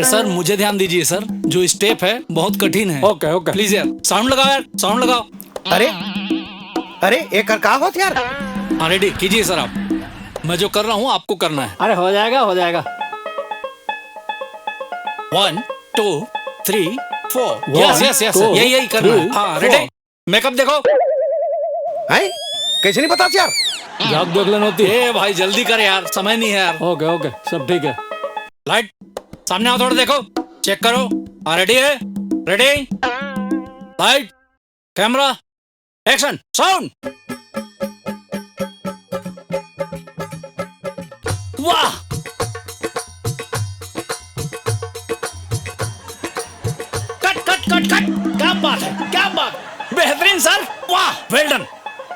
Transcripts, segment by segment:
अरे सर मुझे ध्यान दीजिए सर, जो स्टेप है बहुत कठिन है। ओके ओके प्लीज यार साउंड लगाओ, यार साउंड लगाओ। अरे अरे एक का होत यार। हाँ रेडी कीजिए सर आप, मैं जो कर रहा हूँ आपको करना है। अरे हो जाएगा हो जाएगा। 1 2 3 4 One, यस यस two, यही करना है। three, हाँ रेडी, मेकअप देखो। है कैसे नहीं पता यार। जाग देख लेना होती है। ए भाई जल्दी कर यार, समय नहीं है यार। ओके ओके सब ठीक है। लाइट सामने आओ, थोड़ा देखो, चेक करो। हाँ रेडी है, ready light camera action sound. वाह कट कट कट कट, क्या बात है, क्या बात, बेहतरीन सर, वाह well done.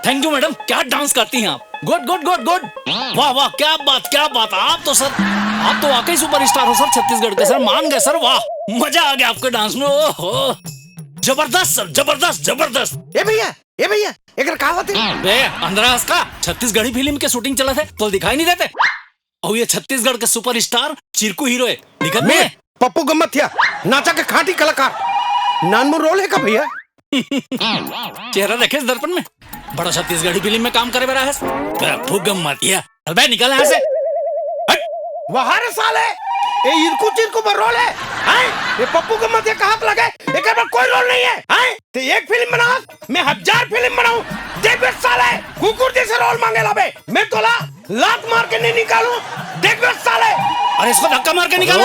Thank you madam, क्या डांस करती हैं आप, गुड गुड गुड गुड, वाह वाह क्या बात क्या बात। आप तो सर, आप तो वाकई सुपरस्टार हो सर छत्तीसगढ़ के सर, मान गए सर, वाह मजा आ गया आपके डांस में, ओहो जबरदस्त सर, जबरदस्त जबरदस्त। ए भैया एक का होत है। बे अंदरास का छत्तीसगढ़ी फिल्म के शूटिंग चला थे तो दिखाई नहीं देते। और ये छत्तीसगढ़ के सुपरस्टार चिरकू हीरो है, दिखत नहीं है? पप्पू गम्मतिया नाचा के खाटी कलाकार, नानमो रोल है का भैया। चेहरा देखे इस दर्पण में, बड़ा छत्तीसगढ़ी फिल्म में काम करे बेरा है। पप्पू गम्मतिया, चल बे निकल यहाँ से। वहां रे साले ए इरकू चिरकू पर रोल है। ये पप्पू गम्मतिया कहाँ पे लगे, एक पर कोई रोल नहीं है। ते एक फिल्म बना, मैं 1000 फिल्म बनाऊं, देख बे साले कुकुर जैसे रोल मांगे लाबे, मैं तोला लात मार के नहीं निकालूं, देख बे साले। अरे इसको धक्का मार के निकालो।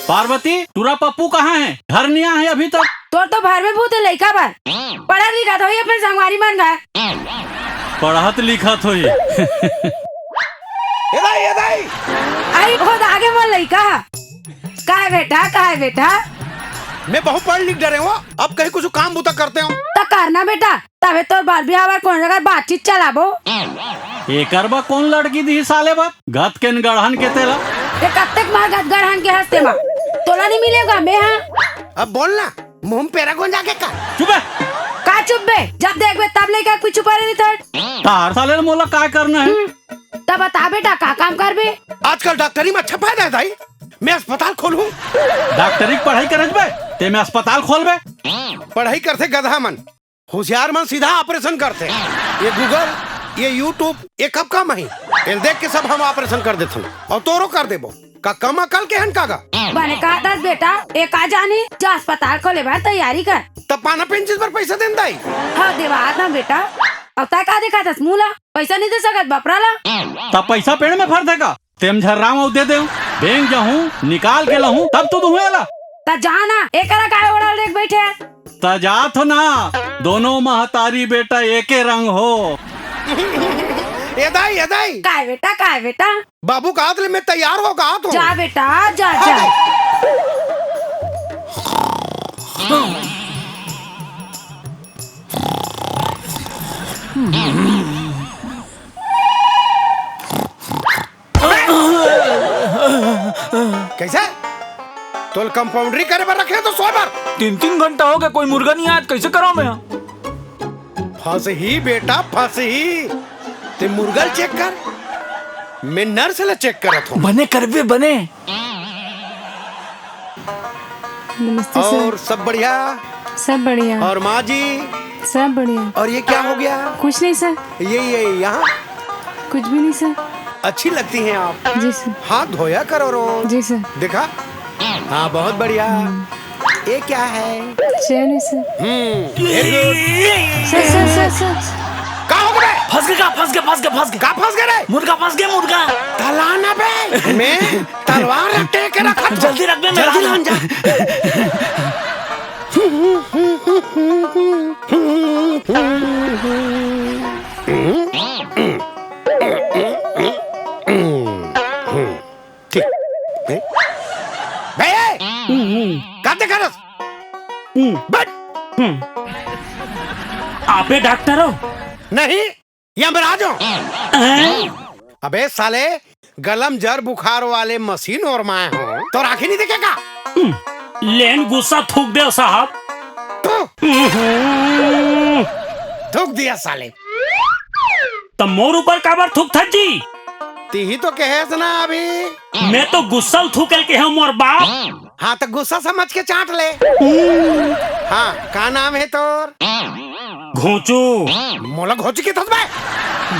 पार्वती तुरा पप्पू कहाँ है, घर नहीं आया है अभी तक। तो भर में भूत लइका बा, पढ़ा लिखा तो अपने संगवारी मन गए। पढ़त लिखत होई। आई खुद आगे मन लइका का है बेटा। मैं बहुत पढ़ लिख डरे हूँ, अब कहीं कुछ काम बुता करते हो तो करना बेटा, तबे तो बाल बिहार कौन जगह बातचीत चलाबो। एकर बा कौन लड़की दी साले बात, गत के गढ़न के तेला। ये कब तक मार गढ़ान के हंसते माँ, तोला नहीं मिलेगा मैं। हाँ अब बोलना मुंह पेरा कौन जाके का चुप है का चुप बे, जब देख बे तब लेकर कुछ छुपा नहीं था। तार साले ने मोला काय करना है। तब बता बेटा का काम कर बे। आजकल डॉक्टरी में अच्छा फायदा है दाई, मैं अस्पताल खोलूं। डॉक्टरी की पढ़ाई करत बे ते में अस्पताल खोलबे। पढ़ाई करते गधा मन, होशियार मन सीधा ऑपरेशन करते। ये गूगल ये यूट्यूब ये कब काम है, ये देख के सब हम ऑपरेशन कर देते और तोरो कर देबो का कम अकल के हन कागा। मैंने कहा था बेटा एक आ जाने जो अस्पताल खोले बार तैयारी कर, तब पाना पेंशन पर पैसा देन दाई। हाँ देवा ना बेटा, अब तक का देखा था मूला पैसा नहीं दे सकत बपराला। तब पैसा पेड़ में फर देगा, तेम झर्राम दे दे बैंक जाऊँ निकाल के लाऊं तब तो दुहेला। ता जाना एक का ओढ़ा देख बैठे तजात हो ना, दोनों महतारी बेटा एक रंग हो। ये दाई काय बेटा बाबू का हाथ ले, मैं तैयार होगा तो जा बेटा जा जा। कैसे तो कंपाउंडरी करे पर रखे तो 100 बार 3 घंटा हो गया, कोई मुर्गा नहीं आया, कैसे कराऊं मैं। फंस ही बेटा फंस ही, ते मुर्गल चेक कर, मैं नर्स ले चेक करत हूँ। बने करबे बने। नमस्ते और सब बढ़िया, सब बढ़िया, और माँ जी सब बढ़िया। और ये क्या हो गया, कुछ नहीं सर, ये यहाँ कुछ भी नहीं सर। अच्छी लगती हैं आप, जी सर। हाथ धोया करो रोज। जी सर। देखा, हाँ बहुत बढ़िया। ये क्या है, चैन है सर। very सर का हो गया, फंस गया का फंस गए रे, मुर्गा फंस गया मुर्गा। तलाना बे, मैं तलवार रटे के रखा, जल्दी रख बे, जल्दी लान जा। ठीक भैया काते करस बट आपे डॉक्टर हो? नहीं यमराज हो। अबे साले गलम जर बुखार वाले मशीन और मैं हूँ तो राखी नहीं देखेगा। लेन गुस्सा थूक दे साहब। थूक दिया साले। तब मोर ऊपर काबर थूक था जी? ती ही तो कहे ना अभी। मैं तो गुस्सल थूकल के हूँ मोर बाप। हाँ तो गुस्सा समझ के चाट ले। हाँ का नाम है तोर? घोचू। मोला घोची की थोस बे?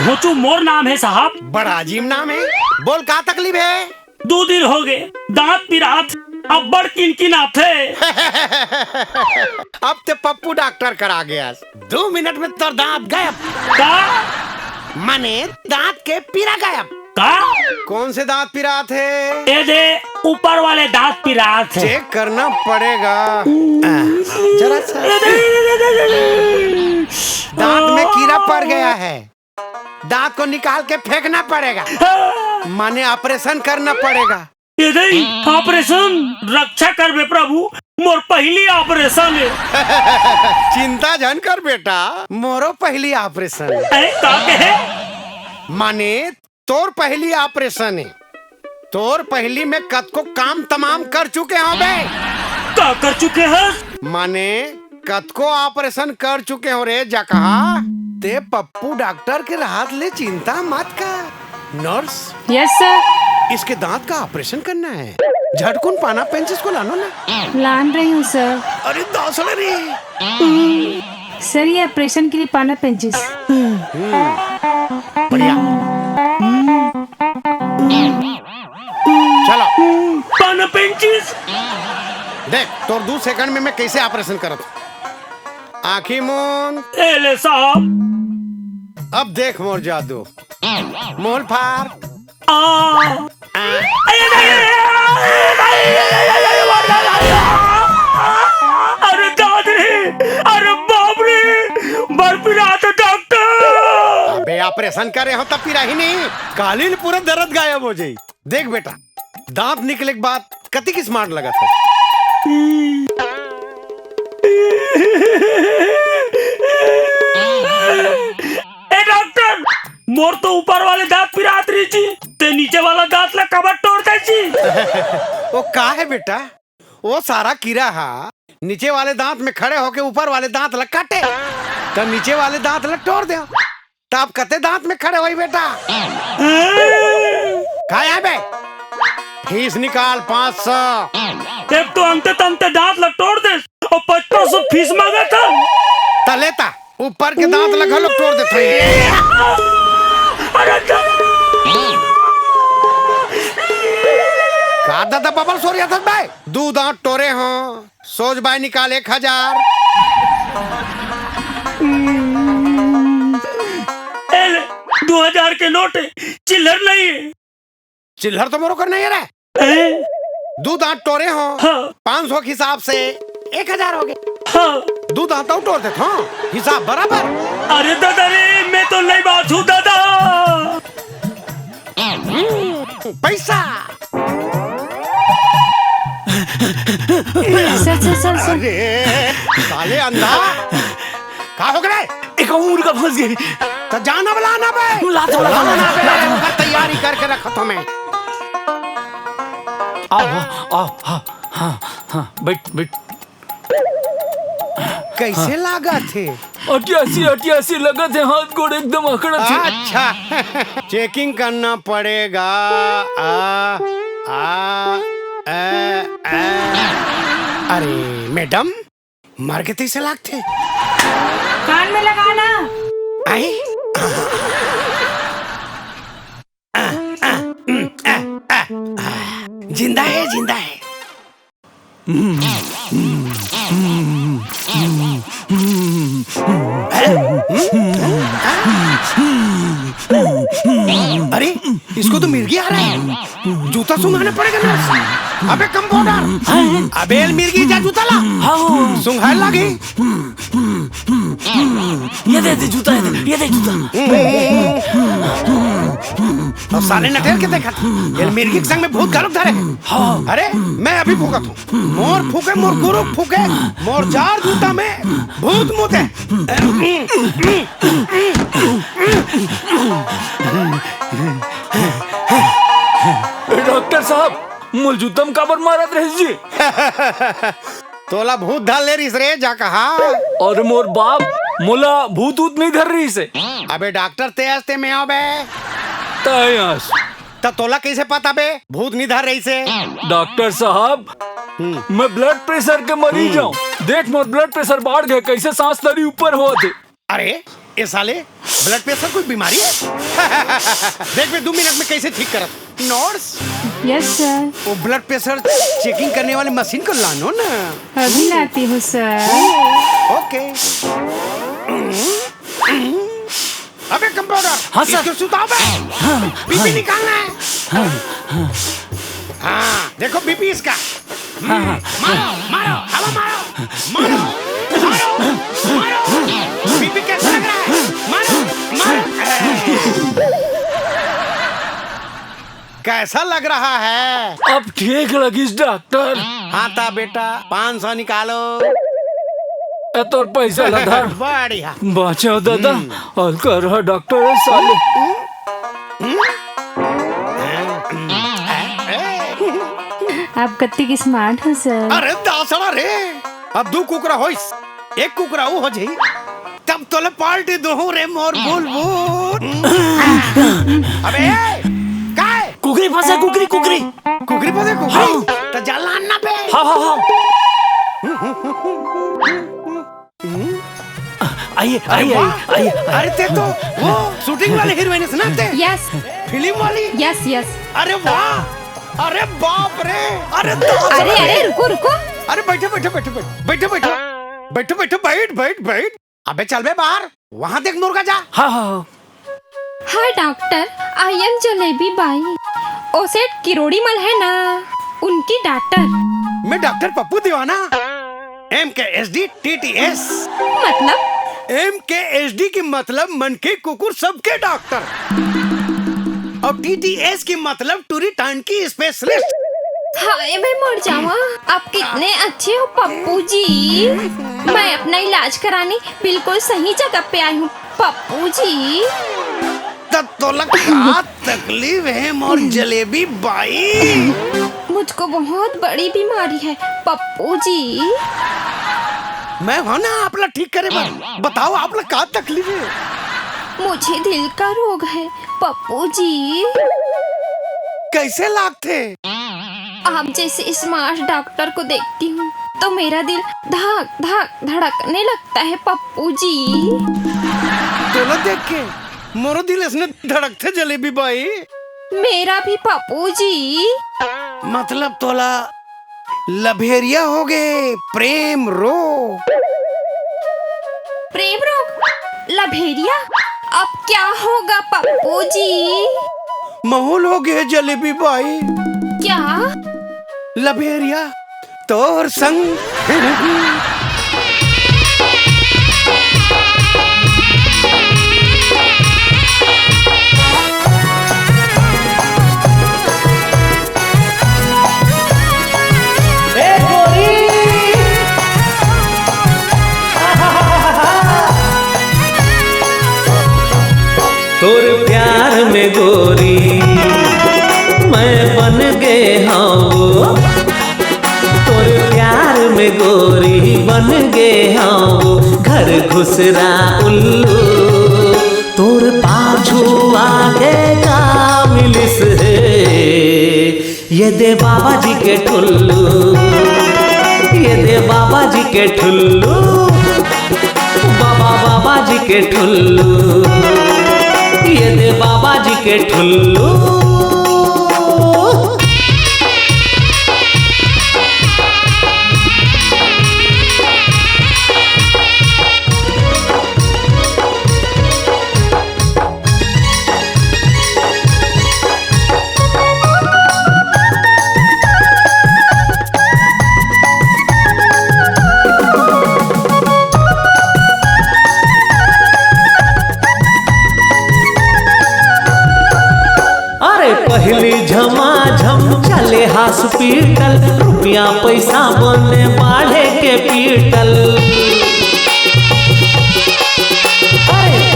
घोचू मोर नाम है साहब। बड़ा अजीब नाम है। बोल का तकलीफ है? 2 दिन हो गए दांत पिरात, अब बड़ किनकिन आथे। अब ते पप्पू डॉक्टर करा गया। 2 मिनट में तोर दांत गायब। का? माने दांत के पीरा गायब। का? कौन से दांत पिरा थे? ये दे ऊपर वाले दांत पिरात है। चेक करना पड़ेगा। जरा सा दांत में कीड़ा पड़ गया है, दांत को निकाल के फेंकना पड़ेगा। माने ऑपरेशन करना पड़ेगा। ये दे ऑपरेशन रक्षा कर बे प्रभु, मोर पहली ऑपरेशन है। चिंता जन कर बेटा, मोरो पहली ऑपरेशन है। का कहे? माने तोर पहली ऑपरेशन है। तोर पहली में कद को काम तमाम कर चुके हो बे। का कर चुके हैं? माने कद को ऑपरेशन कर चुके हो रे जकहा। ते पप्पू डॉक्टर के राहत ले चिंता मत कर। नर्स। Yes sir. इसके दांत का ऑपरेशन करना है। झटकुन पाना पेंचिस को लानो ना। लान रही हूँ सर। अरे दासड़ रे। सर ये ऑपरेशन के लिए पाना पेंचिस। बढ़िया। चलो पाना पेंचिस। देख तो 2 सेकंड में मैं कैसे ऑपरेशन करत। आँखी मूंद। एले साहब। अब देख मोर जादू। मोल फार। अरे दादरी, अरे बाप रे, बर्फीलात डॉक्टर। अबे ऑपरेशन करे हो तब पिरा ही नहीं, कालीन पूरा दर्द गायब हो जाई। देख बेटा, दांत निकले के बाद कति की स्मार्ट लगा था। ए डॉक्टर, मोर तो ऊपर वाले दांत पिरात रही थी, ते नीचे वाला दांत ला कबर तोड़ता छी। वो का है बेटा, वो सारा कीड़ा हा नीचे वाले दांत में खड़े होके ऊपर वाले दांत ला काटे, तब नीचे वाले दांत ला तोड़ दे। तब कते दांत में खड़े हुई बेटा। का है बे? फीस निकाल 500। एक तो अंते तंते दांत ला तोड़ दे और 500 फीस मांगा था। तलेता ऊपर के दांत लगा लो तोड़ देते। अरे का दादा बबल सोरिया था भाई। 2 दांत टोरे हो, सोच भाई निकाल 1000। एले 2000 के नोट है, चिल्लर नहीं है। चिल्लर तो मोरो कर नहीं है रे। 2 दांत टोरे हो, हाँ। 500 के हिसाब से 1000 हो गए। हाँ। 2 दांत और तोड़ देते हो, हिसाब बराबर। अरे दादा रे, मैं तो नहीं बात हूँ दादा। पैसा। सर अरे साले अंधा, का हो गए? एक और का फंस गई। तो जाना बुलाना बे। लाना तैयारी करके रखा तो मैं। आओ हाँ बैठ। कैसे लागा थे? 88 लगा थे, हाथ गोड़ एकदम अकड़ा थे। अच्छा चेकिंग करना पड़ेगा। अरे मैडम, मर के 30 लाख थे। कान में लगाना। आई जिंदा है, जिंदा है। अरे इसको तो मिर्गी आ रहा है, जूता सुंघाना पड़ेगा ना। अबे कंपाउंडर, अबे मिर्गी जा जूता ला। सुंघाने लगी। ये दे जूता, ये दे जूता। और साले नटेर के देखा, ये मिर्गी के संग में भूत गालुक धरे। अरे मैं अभी फूकत हूँ। मोर फूके, मोर गुरु फूके, मोर 4 जूता में भूत मुते। डॉक्टर साहब, मुल जूतम काबर मारत रहे जी। तोला भूत धाल ले रिस रे जा कहा। और मोर बाप मोला भूत ऊत नहीं धर रही से अबे डॉक्टर तेज ते में आओ बे। तयस त तोला कैसे पता बे भूत नहीं धर रही से? डॉक्टर साहब मैं ब्लड प्रेशर के मरीज हूँ। देख मोर ब्लड प्रेशर बढ़ गए, कैसे सांस तरी ऊपर हो थे। अरे ये साले ब्लड प्रेशर कोई बीमारी है? देख बे 2 मिनट में कैसे ठीक करत। नर्स यस सर, वो ब्लड प्रेशर चेकिंग करने वाली मशीन को लानो ना। अभी लाती हूँ सर। ओके। अबे कंपाउंडर, हाँ, सर। इसको सुताओ बे। बीपी निकालना है। हाँ देखो बीपी इसका। मारो मारो हवा मारो मारो मारो मारो। बीपी कैसा लग रहा है? मारो मारो। कैसा लग रहा है? अब ठीक लगिस डॉक्टर। हाँ ता बेटा 500 निकालो। ए तोर पैसा लधा बढ़िया। बचाओ दादा। और कर रहा डॉक्टर है साले। आप कत्ती की स्मार्ट हो सर। अरे दासड़ा रे, अब 2 कुकरा होइस, 1 कुकरा वो हो जाई, तब तोले पार्टी दो रे मोर बुलबुल। अबे काय कुकरी फंसे, कुकरी कुकरी। कुकरी पदे कुकरी त जाला अन्ना पे। हाँ हाँ हाँ। आइए आइए आइए। अरे ते तो वो शूटिंग वाली हीरोइन है ना ते? यस फिल्म वाली? Yes yes. अरे वाह, अरे बाप रे, अरे अरे अरे रुको रुको। अरे बैठो बैठो बैठो बैठो बैठो बैठो बैठो बैठ बैठ बैठ। अबे चल बे बाहर, वहाँ देख मुर्गा जा। हाँ हाँ। Hi doctor, I am Jalebi Bai. ओ सेठ किरोड़ी मल है ना, उनकी डॉक्टर। मैं डॉक्टर पप्पू दीवाना, MKSD TTS। मतलब MKSD की मतलब मन के कुकुर सबके डॉक्टर, और TTS की मतलब टूरी टांड की स्पेशलिस्ट। हाय मैं मर जावा, आप कितने अच्छे हो पप्पू जी। मैं अपना इलाज कराने बिल्कुल सही जगह पे आई हूँ पप्पू जी। तब तो क्या तकलीफ है मोर जलेबी बाई? मुझको बहुत बड़ी बीमारी है पप्पू जी। मैं हो ना आपला ठीक करे बा। बताओ आपला क्या तकलीफ है? मुझे दिल का रोग है पप्पू जी। कैसे लागते? आप जैसे स्मार्ट डॉक्टर को देखती हूँ तो मेरा दिल धक धक धड़कने लगता है पप्पू जी। तोला देख के मोरो दिल इसने धड़कते जलेबी बाई। मेरा भी पप्पू जी। मतलब तोला लभेरिया हो गए, प्रेम रोग। प्रेम रोग, लभेरिया। अब क्या होगा पप्पू जी? माहौल हो गए जलेबी बाई। क्या? लभेरिया तोर संग। तोर प्यार में गोरी मैं बन गए हाँ। तोर प्यार में गोरी बन गए हाँ। घर घुसरा उल्लू तोर पाछू आगे का मिलिस है। ये दे बाबा जी के ठुल्लू, ये दे बाबा जी के ठुल्लू, बाबा जी के ठुल्लू, ये दे बाबा जी के ठुल्लू। पहली झमाझम चले हॉस्पिटल, रुपया पैसा बने बाढ़े के पीटल।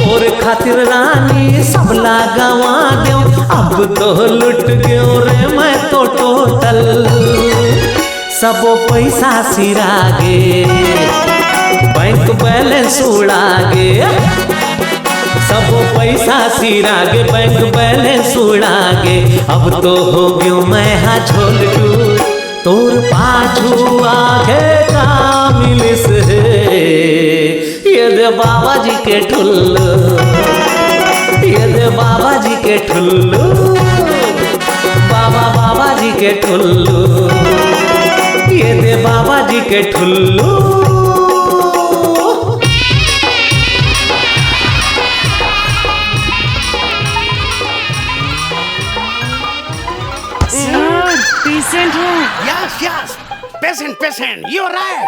और खातिर रानी सबला गवा दो, अब तो लुट गयो रे मैं तो टोटल। सबो पैसा सिरा गे बैंक बैलेंस उड़ा गे, सब पैसा सिरा गे, बैंक बैलेंस उड़ा गे। अब तो हो गयो मैं हाँ झोल टूर, तोर पाछू आगे का मिलिस है। ये दे बाबा जी के ठुल्लू, ये दे बाबा जी के ठुल्लू, बाबा जी के ठुल्लू, ये दे बाबा जी के ठुल्लू। सर पेशेंट है। Yes yes, patient patient, you right.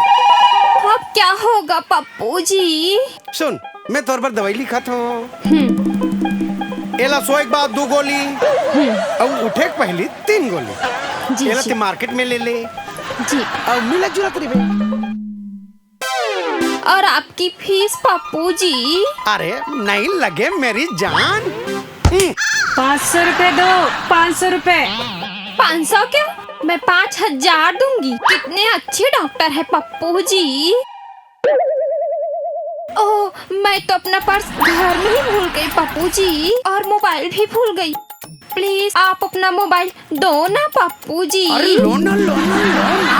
अब क्या होगा पप्पू जी? सुन, मैं तोर पर दवाई लिखत हूँ। एला सो एक बाद 2 गोली और उठे के पहली 3 गोली। जी एला जी ते मार्केट में ले ले जी। और मिला जुला करीबे। और आपकी फीस पप्पू जी? अरे नहीं लगे मेरी जान। 500 रुपए दो, 500 रुपए। 500 क्यों? मैं 5000 दूंगी। कितने अच्छे डॉक्टर है पप्पू जी। ओह, मैं तो अपना पर्स घर में ही भूल गई पप्पू जी, और मोबाइल भी भूल गई। प्लीज आप अपना मोबाइल दो ना पप्पू जी। अरे लो ना लो ना लो ना।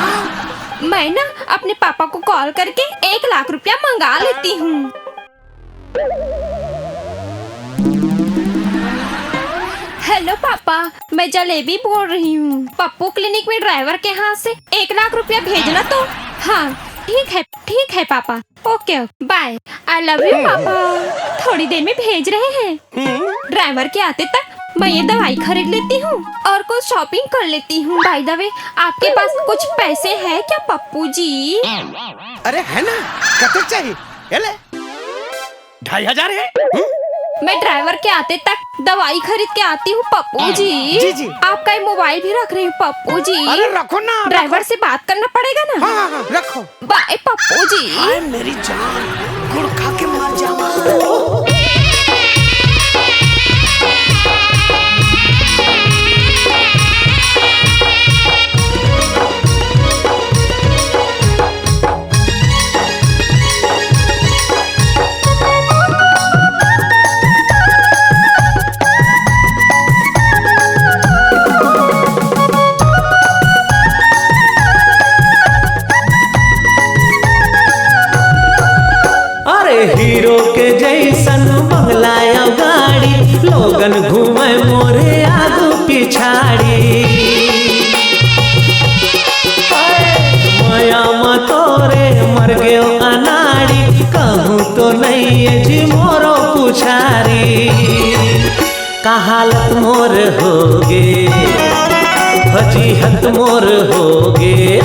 मैं ना अपने पापा को कॉल करके 1 लाख रुपया मंगा लेती हूँ। हेलो पापा, मैं जलेबी बोल रही हूँ। पप्पू क्लिनिक में ड्राइवर के हाथ से 1 लाख रुपया भेजना तो। हाँ ठीक है पापा। Okay bye, I love you पापा। थोड़ी देर में भेज रहे हैं। ड्राइवर के आते तक मैं ये दवाई खरीद लेती हूँ और कुछ शॉपिंग कर लेती हूँ। बाय द वे, आपके पास कुछ पैसे हैं क्या पप्पू जी? अरे है ना, कते चाहिए? ये ले 2500 है। मैं ड्राइवर के आते तक दवाई खरीद के आती हूँ पप्पू जी। जी जी। आपका ये मोबाइल भी रख रही हूँ पप्पू जी। अरे रखो ना। ड्राइवर से बात करना पड़ेगा ना। हाँ हाँ रखो। बाय पप्पू जी। हाय मेरी जान, गुड़ खा के मर जावा। हीरो के जैसन बंगलाया गाड़ी, लोगन घूमे मोरे आगू पिछाड़ी। माया मतोरे मर गयो अनाड़ी, कहूँ तो नहीं है जी मोरो पुछारी। का हालत मोर होगे, फजीहत मोर होगे,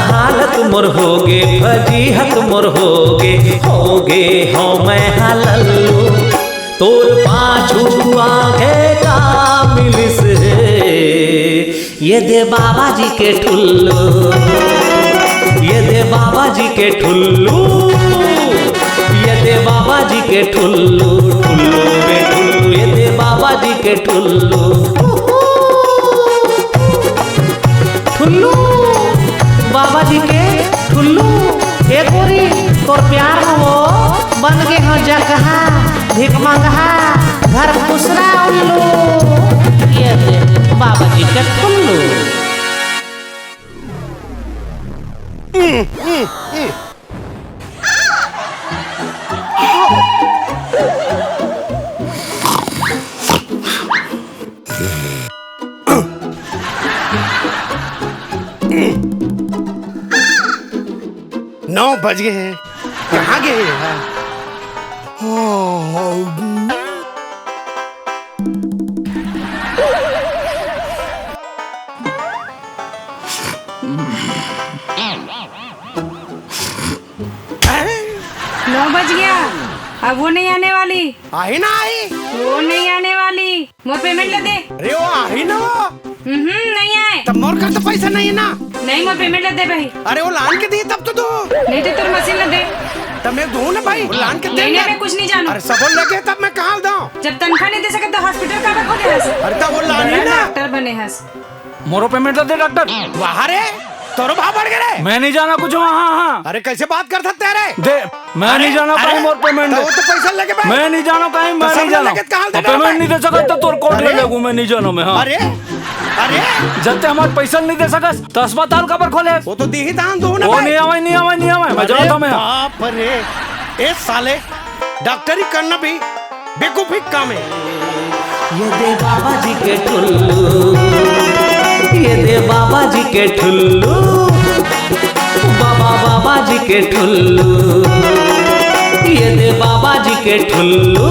हालत मोर होगे, फजीहत मोर होगे, होगे हो मैं हलल्लू, तोर पाछू आगे का मिलिस है। ये दे बाबा जी के ठुल्लू, ये दे बाबा जी के ठुल्लू, ये दे बाबा जी के ठुल्लू, ठुल्लू में ठुल्लू, ये दे बाबा जी के ठुल्लू, ठुल्लू बाबा जी के ठुल्लू। एक गोरी तोर प्यार वो बन गए हो जगहा, भिख मंगहा, घर खुसरा उल्लू। ये दे बाबा जी के ठुल्लू। नौ बज गए हैं, कहाँ गए हैं? नौ बज गया, अब वो नहीं आने वाली। आई ना आई? वो नहीं आने वाली। मोर पेमेंट ले दे। अरे वो आई ना वो। नहीं आए। तब मोर का तो पैसा नहीं है ना। नहीं, मोर पेमेंट ले दे भाई। अरे वो लान के दी तब तो दो। नहीं तो तेरे मशीन ले दे। तब मैं दूं ना भाई, वो लान के दे। नहीं मैं कुछ नहीं जानू। अरे सब लगे तब मैं कहाँ दूं? जब तनख्वाह नहीं दे सके तो हॉस्पिटल का खोले हस। अरे तब वो लान ही ना। डॉक्टर बने हस। मोरो पेमेंट दे डॉक्टर। बाहर है तोरो भाव बढ़ गए। मैं नहीं जाना कुछ वहाँ। हाँ अरे कैसे बात कर सकते हैं रे? दे, मैं नहीं जाना कहीं और पेमेंट तो वो तो पैसा लेके बैठ। मैं नहीं जाना कहीं, मैं नहीं जाना। पेमेंट नहीं दे सका तो तोर कोर्ट ले लगू, मैं नहीं जाना मैं। हाँ अरे अरे जब तक हमारे पैसा नहीं दे सकस तो अस्पताल कबर खोले। वो तो दी ही दान दो ना। वो नहीं आवे मैं जाता मैं। बाप रे, ए साले डॉक्टरी करना भी बेवकूफी काम है। ये दे बाबा जी के ठुल्लू, ये दे बाबा जी के ठुल्लू, बाबा जी के ठुल्लू, ये दे बाबा जी के ठुल्लू।